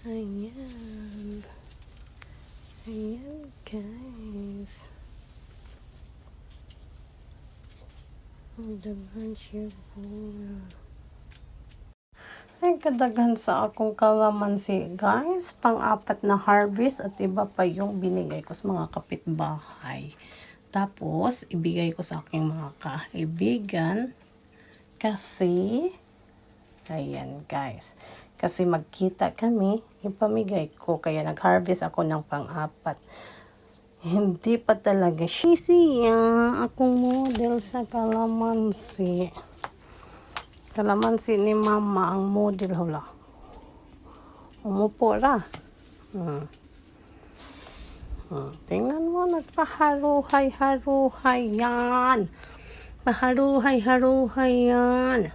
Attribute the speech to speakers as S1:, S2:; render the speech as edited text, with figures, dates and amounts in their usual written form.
S1: Ayan. Ayan, guys. Ang daghan siya po. Ay, kadaghan sa akong kalamansi, guys. Pang-apat na harvest at iba pa yung binigay ko sa mga kapitbahay. Tapos, ibigay ko sa aking mga kaibigan. Kasi, ayan, guys. Kasi magkita kami, ipamigay ko. Kaya nag-harvest ako ng pang-apat. Hindi pa talaga siya akong model sa kalamansi. Kalamansi ni mama ang model, hula. Umupo ra. Tingnan mo, nagpaharuhay-haruhay yan. Paharuhay-haruhay yan.